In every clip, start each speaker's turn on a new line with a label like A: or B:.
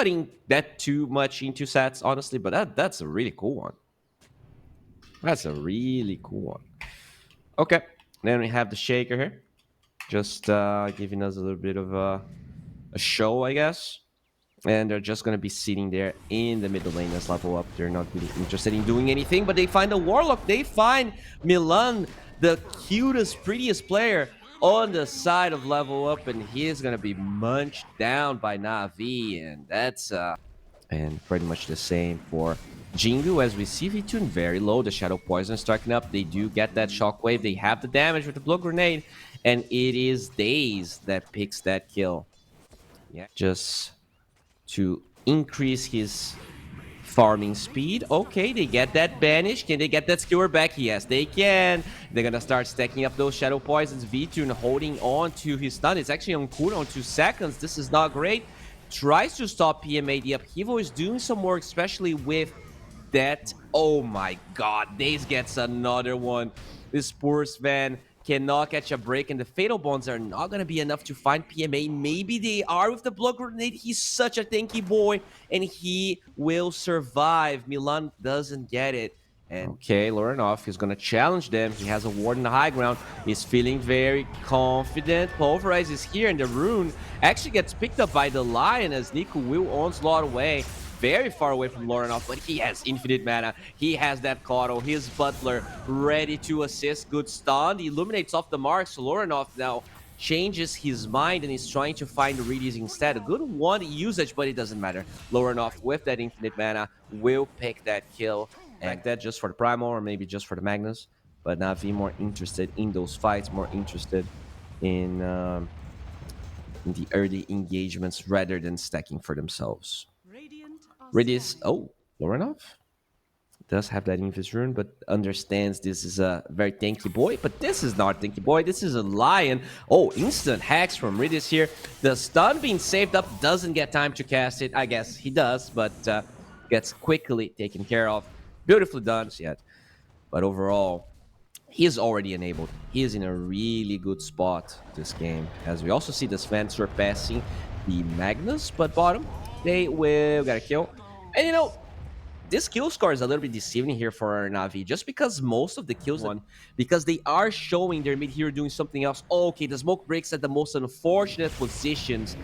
A: putting that too much into sets, honestly, but that's a really cool one. That's a really cool one. Okay, then we have the Shaker here. Just giving us a little bit of a show, I guess. And they're just going to be sitting there in the middle lane as level up. They're not really interested in doing anything, but they find a Warlock. They find Milan, the cutest, prettiest player on the side of level up, and he is going to be munched down by Navi, and that's and pretty much the same for Jingu as we see V-Tune very low. The Shadow Poison stacking up. They do get that Shockwave. They have the damage with the Blood Grenade, and it is Daze that picks that kill. Yeah, just to increase his farming speed. Okay, they get that banish. Can they get that skewer back? Yes, they can. They're gonna start stacking up those Shadow Poisons. V-Tune holding on to his stun. It's actually on cooldown 2 seconds. This is not great. Tries to stop PMA. The upheaval is doing some work, especially with that. Oh my god, Daze gets another one. This poor Sven cannot catch a break, and the Fatal Bonds are not going to be enough to find PMA. Maybe they are with the Blood Grenade. He's such a tanky boy, and he will survive. Milan doesn't get it. And okay, lorenof is going to challenge them. He has a ward in the high ground. He's feeling very confident. Pulverize is here, and the rune actually gets picked up by the Lion as Niku will onslaught away. Very far away from lorenof, but he has infinite mana. He has that Coddle, his Butler ready to assist. Good stun. He illuminates off the mark, so lorenof now changes his mind and is trying to find the Riddys instead. A good one usage, but it doesn't matter. lorenof with that infinite mana will pick that kill. And that just for the Primal or maybe just for the Magnus. But Navi more interested in those fights, more interested in the early engagements rather than stacking for themselves. Riddys, oh, lorenof does have that Invis rune, but understands this is a very tanky boy. But this is not tanky boy. This is a Lion. Oh, instant hacks from Riddys here. The stun being saved up, doesn't get time to cast it. I guess he does, but gets quickly taken care of. Beautifully done, yet. But overall, he is already enabled. He is in a really good spot this game. As we also see the Sven surpassing the Magnus, but bottom, they will get a kill. And you know, this kill score is a little bit deceiving here for Navi, just because most of the kills, because they are showing their mid hero doing something else. Okay, the smoke breaks at the most unfortunate positions.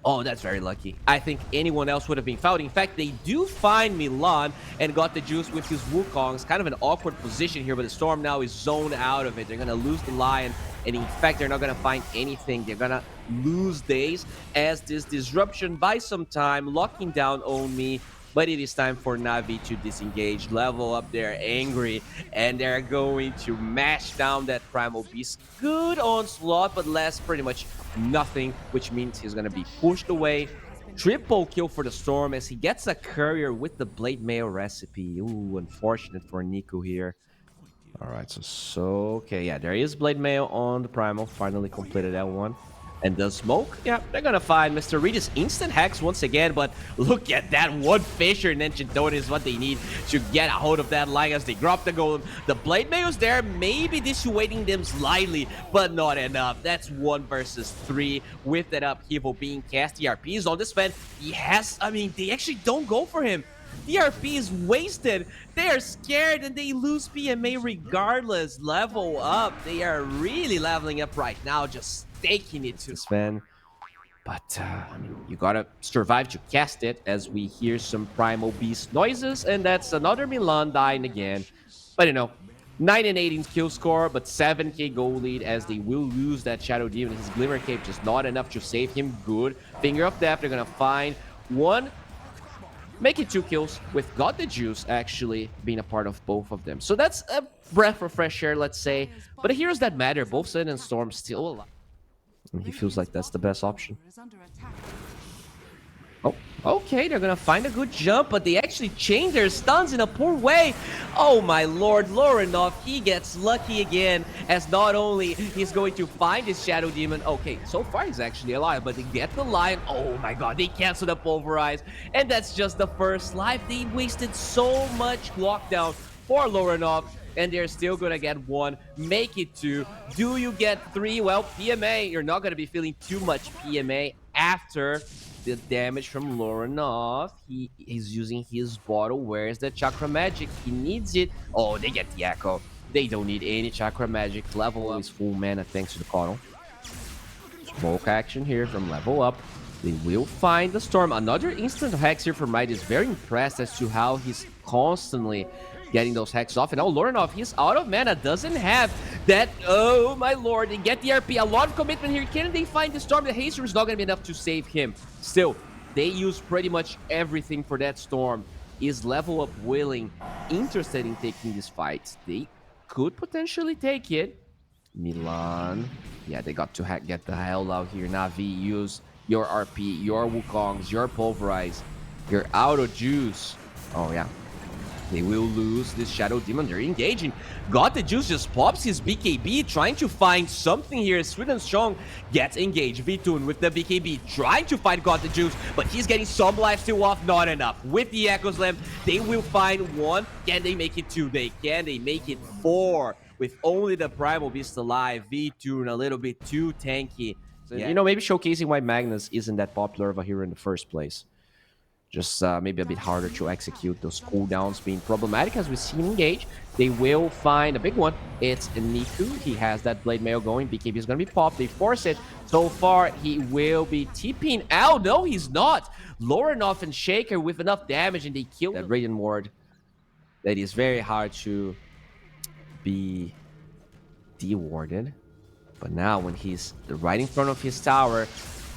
A: Oh, that's very lucky. I think anyone else would have been fouled. In fact, they do find Milan and gotthejuice with his Wukongs. Kind of an awkward position here, but the Storm now is zoned out of it. They're going to lose the Lion, and in fact, they're not going to find anything. They're going to lose Daze as this disruption buys some time, locking down OwnedMe. But it is time for Navi to disengage, level up. They're angry, and they're going to mash down that Primal Beast. Good onslaught, but less pretty much nothing, which means he's going to be pushed away. Triple kill for the Storm as he gets a courier with the Blade Mail recipe. Ooh, unfortunate for Niku here. All right, okay, yeah, there is Blade Mail on the Primal. Finally completed that one. And the smoke, yeah, they're gonna find Mr. Riddys instant hacks once again, but look at that one Fisher and Ancient Dota is what they need to get a hold of that Lion as they drop the golem. The Blade Mail's there, maybe dissuading them slightly, but not enough. That's 1 versus 3 with that upheaval being cast. The RP is on this fan. He has, I mean, they actually don't go for him. The RP is wasted. They are scared and they lose PMA regardless. Level up. They are really leveling up right now, just taking it to Sven. But I mean, you gotta survive to cast it as we hear some Primal Beast noises, and that's another Milan dying again. But you know, 9 and 8 in kill score, but 7k goal lead as they will lose that Shadow Demon. His Glimmer Cape just not enough to save him. Good. Finger of Death, they're gonna find one. Make it 2 kills with gotthejuice actually being a part of both of them. So that's a breath of fresh air, let's say. But the heroes that matter, both Sven and Storm, still alive. And he feels like that's the best option. Oh, okay, they're gonna find a good jump, but they actually chain their stuns in a poor way. Oh my lord, lorenof, he gets lucky again, as not only he's going to find his Shadow Demon. Okay, so far he's actually alive, but they get the Lion. Oh my god, they cancel the Pulverize, and that's just the first life. They wasted so much lockdown for lorenof, and they're still gonna get 1, make it 2. Do you get 3? Well, PMA, you're not gonna be feeling too much PMA after the damage from lorenof. He is using his bottle. Where's the chakra magic? He needs it. Oh, they get the echo. They don't need any chakra magic. Level up is full mana thanks to the Connell. Smoke action here from level up. They will find the storm. Another instant hex here from Riddys. Very impressed as to how he's constantly getting those hexes off. And now lorenof, he's out of mana. Doesn't have that. Oh my lord. They get the RP. A lot of commitment here. Can they find the storm? The haste is not going to be enough to save him. Still, they use pretty much everything for that storm. Is level up willing, interested in taking this fight? They could potentially take it. MILAN. Yeah, they got to get the hell out here. NAVI, use your RP, your Wukongs, your Pulverize, your auto juice. Oh yeah, they will lose this Shadow Demon. They're engaging. gotthejuice just pops his BKB, trying to find something here. swedenstrong gets engaged. Vitoon with the BKB, trying to fight gotthejuice, but he's getting some life steal off. Not enough. With the Echo Slam, they will find one. Can they make it two? Can they make it four? With only the Primal Beast alive, Vitoon a little bit too tanky. So, yeah, you know, maybe showcasing why Magnus isn't that popular of a hero in the first place. Just maybe a bit harder to execute, those cooldowns being problematic as we see him engage. They will find a big one. It's Niku. He has that Blade Mail going. BKB is going to be popped. They force it. So far, he will be TPing out. No, he's not. lorenof and Shaker with enough damage, and they kill that Radiant Ward. That is very hard to be dewarded. But now when he's right in front of his tower,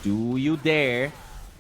A: do you dare?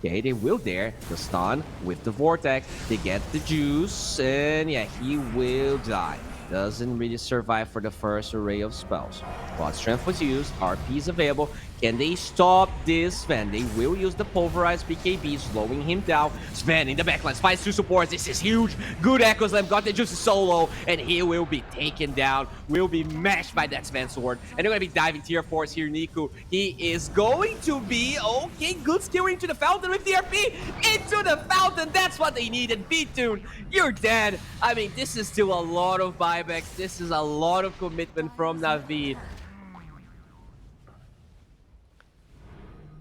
A: Okay, they will dare. The stun with the vortex. They get the juice, and yeah, he will die. Doesn't really survive for the first array of spells. God Strength was used. RP is available. Can they stop this Sven? They will use the pulverized BKB, slowing him down. Sven in the backline finds two supports. This is huge. Good Echo Slam. gotthejuice solo, and he will be taken down. Will be mashed by that Sven sword. And they're going to be diving tier 4s here. Niku, he is going to be okay. Good skill into the fountain with the RP. Into the fountain. That's what they needed. Vitoon, you're dead. I mean, this is still a lot of buybacks. This is a lot of commitment from NAVI.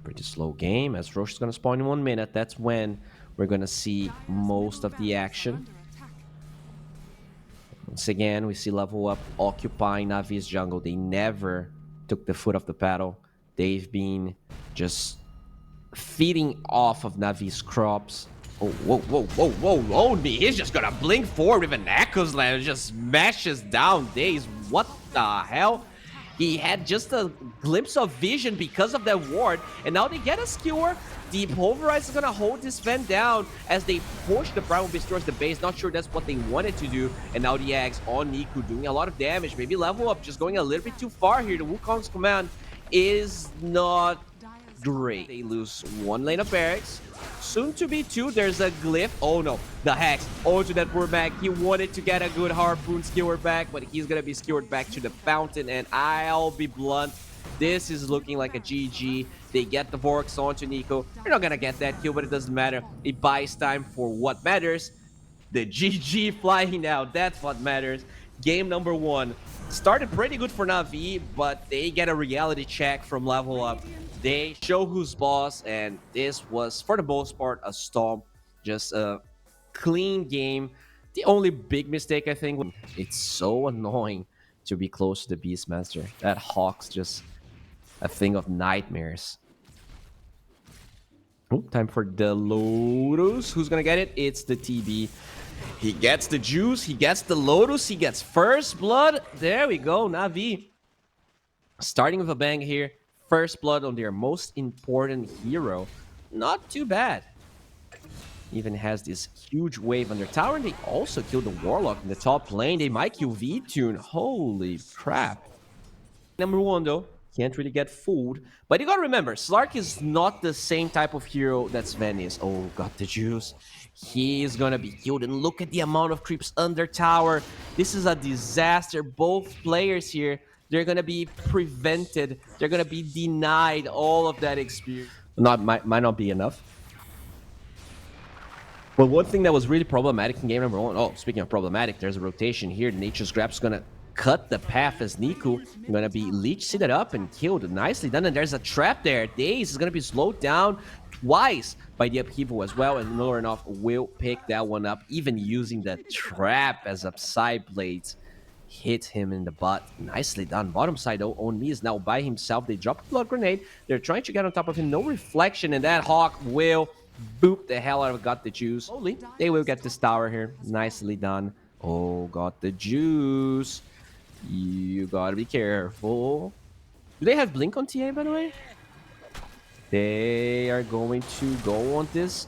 A: Pretty slow game as Roche is going to spawn in 1 minute. That's when we're going to see most of the action. Once again, we see level up occupying Navi's jungle. They never took the foot off the pedal. They've been just feeding off of Navi's crops. Oh, whoa, whoa, whoa, whoa, OwnedMe. He's just going to blink forward with an Echo Slam. It just smashes down Daze. What the hell? He had just a glimpse of vision because of that ward, and now they get a skewer. The Pulverize is going to hold this Sven down as they push the Primal Beast towards the base. Not sure that's what they wanted to do. And now the Axe on Niku doing a lot of damage. Maybe level up, just going a little bit too far here. The Wukong's command is not great. They lose 1 lane of barracks. Soon to be 2. There's a glyph. Oh no, the Hex onto that poor Mag. He wanted to get a good Harpoon skewer back, but he's going to be skewered back to the fountain. And I'll be blunt, this is looking like a GG. They get the Vorks onto Niku. They're not going to get that kill, but it doesn't matter. It buys time for what matters. The GG flying out, that's what matters. Game number 1. Started pretty good for NAVI, but they get a reality check from level up. They show who's boss, and this was, for the most part, a stomp. Just a clean game. The only big mistake, I think, it's so annoying to be close to the Beastmaster. That Hawk's just a thing of nightmares. Oh, time for the Lotus. Who's gonna get it? It's the TB. He gets the juice, he gets the Lotus, he gets first blood. There we go, NAVI. Starting with a bang here. First blood on their most important hero. Not too bad. Even has this huge wave on their tower, and they also kill the Warlock in the top lane. They might kill Vitoon. Holy crap. Number 1 though, can't really get fooled. But you gotta remember, Slark is not the same type of hero that Sven is. Oh, gotthejuice. He's gonna be killed, and look at the amount of creeps under tower. This is a disaster. Both players here, they're gonna be prevented. They're gonna be denied all of that experience. Might not be enough. But one thing that was really problematic in game number 1. Oh, speaking of problematic, there's a rotation here. Nature's Grab's gonna cut the path as Niku gonna be leech seated up and killed. Nicely done. And there's a trap there. Daze is gonna be slowed down. twice by the upheaval as well, and lorenof will pick that one up, even using the trap as upside blades. Hit him in the butt. Nicely done. Bottom side, though, OwnedMe is now by himself. They drop a blood grenade. They're trying to get on top of him. No reflection, and that Hawk will boop the hell out of Got the Juice. Slowly, they will get this tower here. Nicely done. Oh, Got the Juice. You gotta be careful. Do they have Blink on TA, by the way? They are going to go on this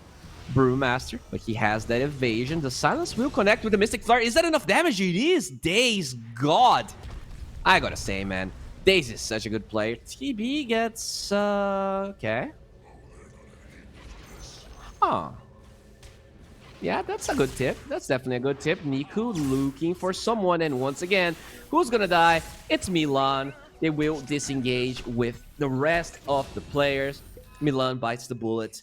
A: Brewmaster, but he has that evasion. The silence will connect with the Mystic Flare. Is that enough damage? It is. Daze, God. I gotta say, man, Daze is such a good player. TB gets, okay. Huh. Yeah, that's a good tip. That's definitely a good tip. Niku looking for someone, and once again, who's gonna die? It's MILAN. They will disengage with the rest of the players. MILAN bites the bullet.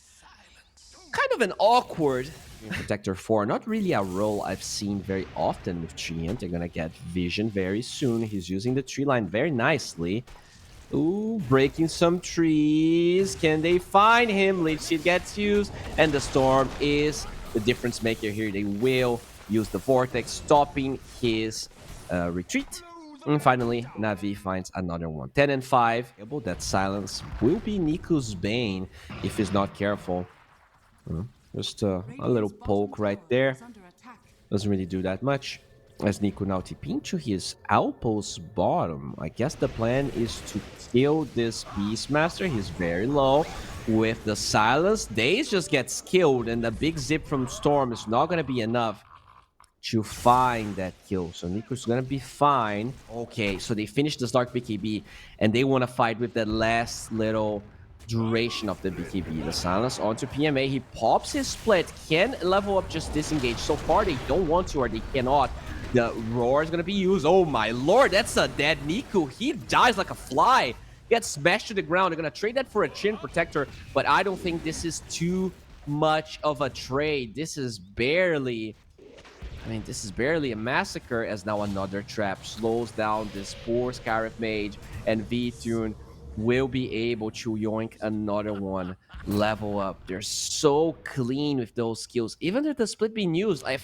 A: Kind of an awkward Protector 4. Not really a role I've seen very often with Treant. They're gonna get Vision very soon. He's using the tree line very nicely. Ooh, breaking some trees. Can they find him? Leech Seed gets used, and the Storm is the difference maker here. They will use the Vortex, stopping his retreat. And finally, NAVI finds another one. 10 and 5. That silence will be Niku's bane if he's not careful. Just a little poke right there. Doesn't really do that much. As Niku now TP to his outpost bottom. I guess the plan is to kill this Beastmaster. He's very low. With the silence, Daze just gets killed, and the big zip from Storm is not going to be enough to find that kill. So Niku's gonna be fine. Okay, so they finished this Dark BKB, and they want to fight with that last little duration of the BKB. The silence onto PMA. He pops his split. Can level up, just disengage. So far, they don't want to, or they cannot. The roar is gonna be used. Oh my lord, that's a dead Niku. He dies like a fly. Gets smashed to the ground. They're gonna trade that for a Chin Protector, but I don't think this is too much of a trade. This is barely... this is barely a massacre, as now another trap slows down this poor Scarif Mage, and V-Tune will be able to yoink another one, level up. They're so clean with those skills. Even with the split being used, I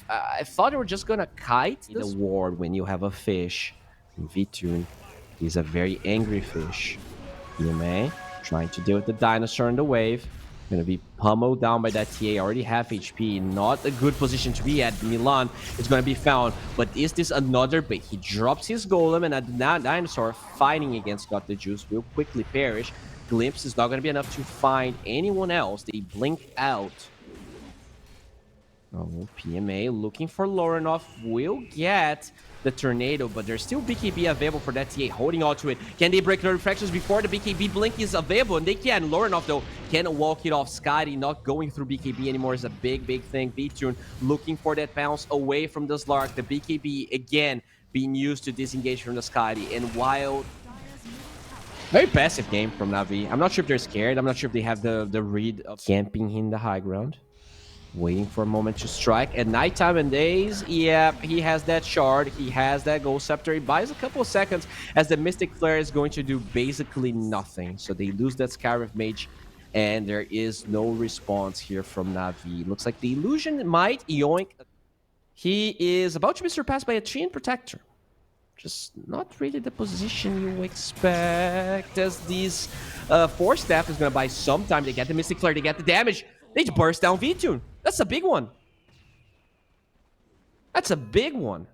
A: thought they were just gonna kite the ward when you have a fish. V-Tune, he's a very angry fish. PMA, trying to deal with the dinosaur in the wave. Gonna be pummeled down by that TA, already half HP. Not a good position to be at. MILAN is gonna be found, but is this another bait? He drops his golem, and a dinosaur fighting against Got the Juice will quickly perish. Glimpse is not gonna be enough to find anyone else. They blink out. Oh, PMA looking for lorenof. Will get the tornado, but there's still BKB available for that TA, holding on to it. Can they break the refractions before the BKB blink is available? And they can. lorenof, though, can walk it off. Scotty not going through BKB anymore is a big, big thing. V-Tune looking for that bounce away from the Slark. The BKB, again, being used to disengage from the Scotty. And while... very passive game from NAVI. I'm not sure if they're scared. I'm not sure if they have the read of camping in the high ground. Waiting for a moment to strike. At nighttime and days, yeah, he has that shard. He has that Ghost Scepter. He buys a couple of seconds, as the Mystic Flare is going to do basically nothing. So they lose that Scarif Mage, and there is no response here from NAVI. Looks like the illusion might yoink. He is about to be surpassed by a Chain Protector. Just not really the position you expect, as these Force Staff is going to buy some time. They get the Mystic Flare, they get the damage. They just burst down V-Tune. That's a big one. That's a big one.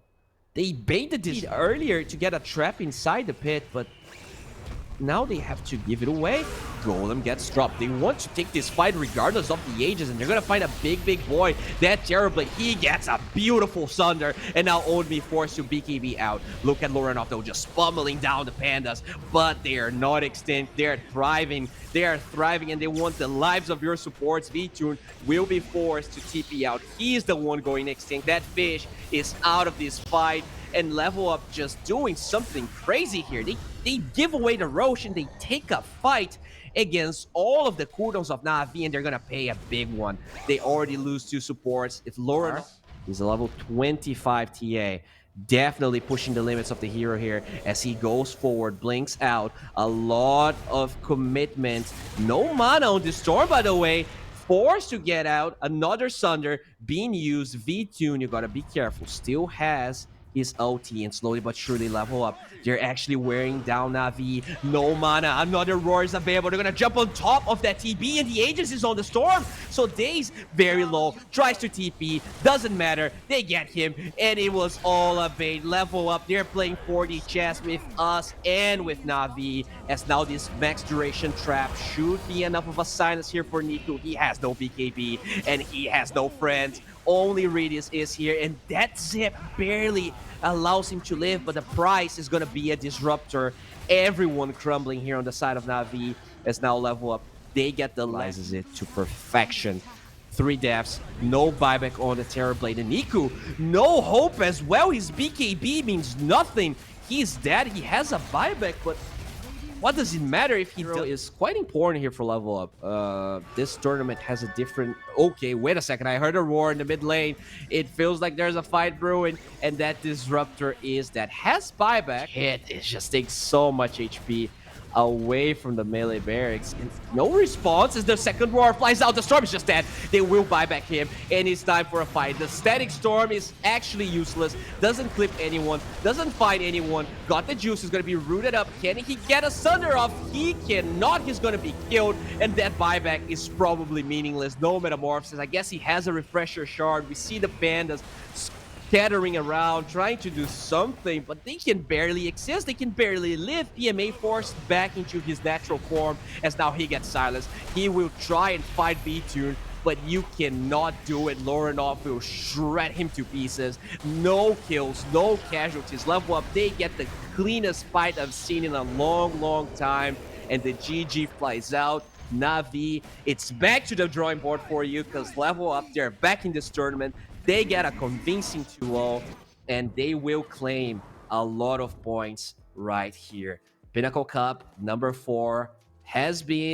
A: They baited this earlier to get a trap inside the pit, but now they have to give it away. Golem gets dropped. They want to take this fight regardless of the ages, and they're gonna find a big, big boy. That Terrorblade, he gets a beautiful Sunder, and now OwnedMe forced to BKB out. Look at lorenof, though, just pummeling down the pandas, but they are not extinct. They're thriving. They are thriving, and they want the lives of your supports. V-Tune will be forced to TP out. He's the one going extinct. That fish is out of this fight, and Level Up just doing something crazy here. They give away the Roche, and they take a fight against all of the cooldowns of NAVI, and they're gonna pay a big one. They already lose 2 supports. If lorenof is a level 25 TA, definitely pushing the limits of the hero here as he goes forward, blinks out. A lot of commitment. No mana on the Storm, by the way. forced to get out. Another Sunder being used. V-Tune, you gotta be careful. Still has his ulti and slowly but surely level up. They're actually wearing down Navi. No mana. Another roar is available. They're gonna jump on top of that TB, and the Aegis is on the storm. So Daze very low. Tries to TP. Doesn't matter. They get him, and it was all a bait. Level up. They're playing 40 chess with us and with Navi. As now this max duration trap should be enough of a silence here for Niku. He has no BKB, and he has no friends. Only Riddys is here, and that zip barely allows him to live, but the price is going to be a disruptor. Everyone crumbling here on the side of Navi as now level up. They get the realizes it to perfection. 3 deaths, no buyback on the Terrorblade. And Niku, no hope as well. His BKB means nothing. He's dead. He has a buyback, but what does it matter if he is quite important here for level up. This tournament has a different... Okay, wait a second. I heard a roar in the mid lane. It feels like there's a fight brewing, and that disruptor is that has buyback. It just takes so much HP away from the melee barracks, and no response as the second roar flies out. The storm is just dead. They will buy back him, and it's time for a fight. The static storm is actually useless, doesn't clip anyone, doesn't find anyone. Got the juice, is going to be rooted up. Can he get a Sunder off? He cannot. He's going to be killed, and that buyback is probably meaningless. No metamorphosis. I guess he has a refresher shard. We see the pandas scattering around, trying to do something, but they can barely exist. They can barely live. PMA forced back into his natural form as now he gets silenced. He will try and fight V-Tune, but you cannot do it. lorenof will shred him to pieces. No kills, no casualties. Level up, they get the cleanest fight I've seen in a long time, and the GG flies out. Navi, it's back to the drawing board for you, because level up, they're back in this tournament. They get a convincing 2-0, and they will claim a lot of points right here. Pinnacle Cup number 4 has been